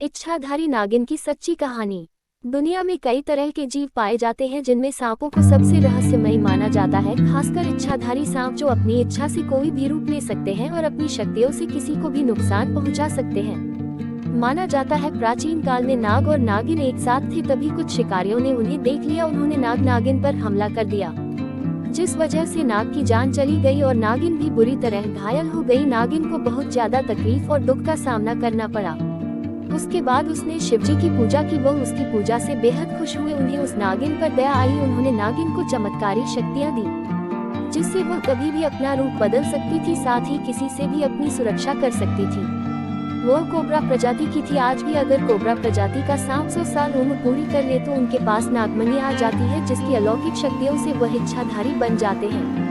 इच्छाधारी नागिन की सच्ची कहानी। दुनिया में कई तरह के जीव पाए जाते हैं जिनमें सांपों को सबसे रहस्यमयी माना जाता है, खासकर इच्छाधारी सांप जो अपनी इच्छा से कोई भी रूप ले सकते हैं और अपनी शक्तियों से किसी को भी नुकसान पहुंचा सकते हैं। माना जाता है प्राचीन काल में नाग और नागिन एक साथ थे, तभी कुछ शिकारियों ने उन्हें देख लिया। उन्होंने नाग नागिन पर हमला कर दिया, जिस वजह से नाग की जान चली गई और नागिन भी बुरी तरह घायल हो गई। नागिन को बहुत ज्यादा तकलीफ और दुख का सामना करना पड़ा। उसके बाद उसने शिवजी की पूजा की। वो उसकी पूजा से बेहद खुश हुए। उन्हें उस नागिन पर दया आई। उन्होंने नागिन को चमत्कारी शक्तियां दी, जिससे वो कभी भी अपना रूप बदल सकती थी, साथ ही किसी से भी अपनी सुरक्षा कर सकती थी। वो कोबरा प्रजाति की थी। आज भी अगर कोबरा प्रजाति का सांप 100 साल उम्र पूरी कर ले तो उनके पास नागमणि आ जाती है, जिसकी अलौकिक शक्तियों से वह इच्छाधारी बन जाते हैं।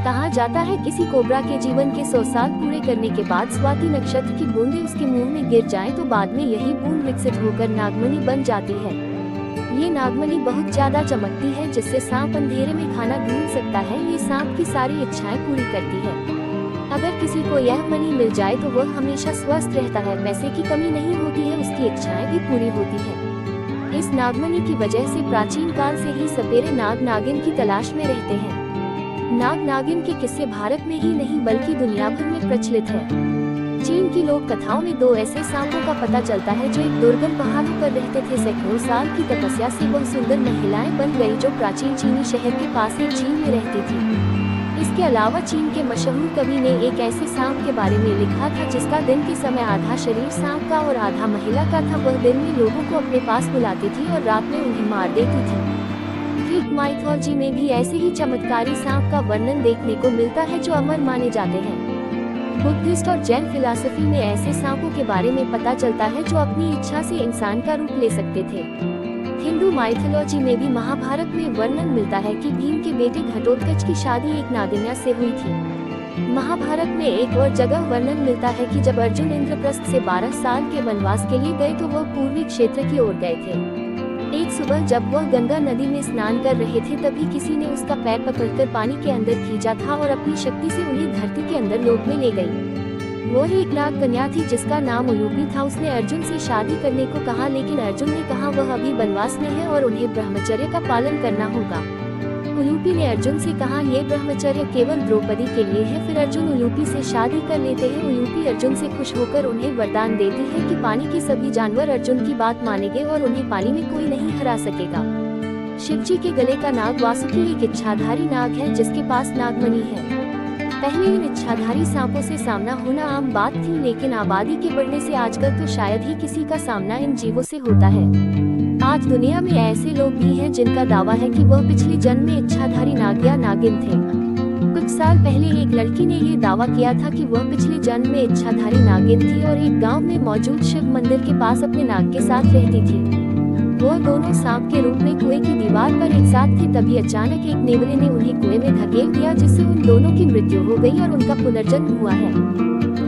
कहा जाता है किसी कोबरा के जीवन के 100 साल पूरे करने के बाद स्वाति नक्षत्र की बूंदें उसके मुंह में गिर जाएं तो बाद में यही बूंद विकसित होकर नागमणि बन जाती है। ये नागमणि बहुत ज्यादा चमकती है, जिससे सांप अंधेरे में खाना ढूंढ सकता है। ये सांप की सारी इच्छाएं पूरी करती है। अगर किसी को यह मणि मिल जाए तो वह हमेशा स्वस्थ रहता है, पैसे की कमी नहीं होती है, उसकी इच्छाएं भी पूरी होती है। इस नागमणि की वजह से प्राचीन काल से ही सपेरे नाग नागिन की तलाश में रहते हैं। नाग नागिन के किस्से भारत में ही नहीं बल्कि दुनिया भर में प्रचलित है। चीन की लोक कथाओं में 2 ऐसे सांपों का पता चलता है जो एक दुर्गम पहाड़ों पर रहते थे। सैकड़ों साल की तपस्या से वह सुंदर महिलाएं बन गई जो प्राचीन चीनी शहर के पास एक झील में रहती थी। इसके अलावा चीन के मशहूर कवि ने एक ऐसे सांप के बारे में लिखा था जिसका दिन के समय आधा शरीर सांप का और आधा महिला का था। वह दिन में लोगों को अपने पास बुलाती थी और रात में उन्हें मार देती थी। ग्रीक माइथोलॉजी में भी ऐसे ही चमत्कारी सांप का वर्णन देखने को मिलता है जो अमर माने जाते हैं। बुद्धिस्ट और जैन फिलॉसफी में ऐसे सांपों के बारे में पता चलता है जो अपनी इच्छा से इंसान का रूप ले सकते थे। हिंदू माइथोलॉजी में भी महाभारत में वर्णन मिलता है कि भीम के बेटे घटोत्कच की शादी एक नागिन से हुई थी। महाभारत में एक और जगह वर्णन मिलता है कि जब अर्जुन इंद्रप्रस्थ से 12 साल के वनवास के लिए गए तो वह पूर्वी क्षेत्र की ओर गए थे। एक सुबह जब वह गंगा नदी में स्नान कर रहे थे तभी किसी ने उसका पैर पकड़कर पानी के अंदर खींचा था और अपनी शक्ति से उन्हें धरती के अंदर लोक में ले गई। वो ही एक नाग कन्या थी जिसका नाम उलूपी था। उसने अर्जुन से शादी करने को कहा, लेकिन अर्जुन ने कहा वह अभी वनवास में है और उन्हें ब्रह्मचर्य का पालन करना होगा। उलूपी ने अर्जुन से कहा ये ब्रह्मचर्य केवल द्रौपदी के लिए है। फिर अर्जुन उलूपी से शादी कर लेते हैं। उलूपी अर्जुन से खुश होकर उन्हें वरदान देती है कि पानी के सभी जानवर अर्जुन की बात मानेंगे और उन्हें पानी में कोई नहीं हरा सकेगा। शिवजी के गले का नाग वासुकी एक इच्छाधारी नाग है जिसके पास नागमणि है। पहले इन इच्छाधारी सांपों से सामना होना आम बात थी, लेकिन आबादी के बढ़ने से आजकल तो शायद ही किसी का सामना इन जीवों से होता है। आज दुनिया में ऐसे लोग भी हैं जिनका दावा है कि वह पिछले जन्म में इच्छाधारी नाग या नागिन थे। कुछ साल पहले एक लड़की ने ये दावा किया था कि वह पिछले जन्म में इच्छाधारी नागिन थी और एक गांव में मौजूद शिव मंदिर के पास अपने नाग के साथ रहती थी। वो दोनों सांप के रूप में कुएं की दीवार पर एक साथ थे। तभी अचानक एक नेवले ने उन्हें कुएं में धकेल दिया, जिससे उन दोनों की मृत्यु हो गई और उनका पुनर्जन्म हुआ है।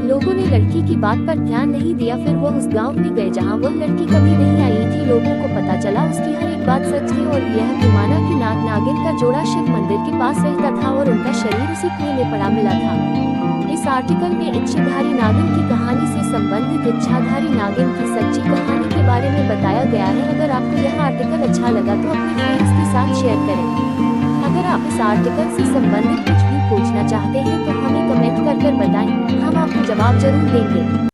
लोगों ने लड़की की बात पर ध्यान नहीं दिया। फिर वो उस गांव में गए जहां वह लड़की कभी नहीं आई थी। लोगों को पता चला उसकी हर एक बात सच थी और यह भी माना कि नाग नागिन का जोड़ा शिव मंदिर के पास रहता था और उनका शरीर उसी कुएं में पड़ा मिला था। इस आर्टिकल में इच्छाधारी नागिन की कहानी से संबंधित इच्छाधारी नागिन की सच्ची कहानी के बारे में बताया गया है। अगर आपको यह आर्टिकल अच्छा लगा तो अपने फ्रेंड्स के साथ शेयर करें। अगर आप इस आर्टिकल से संबंधित कुछ भी पूछना चाहते हैं तो हमें कमेंट कर बताएं, हम आपको जवाब जरूर देंगे।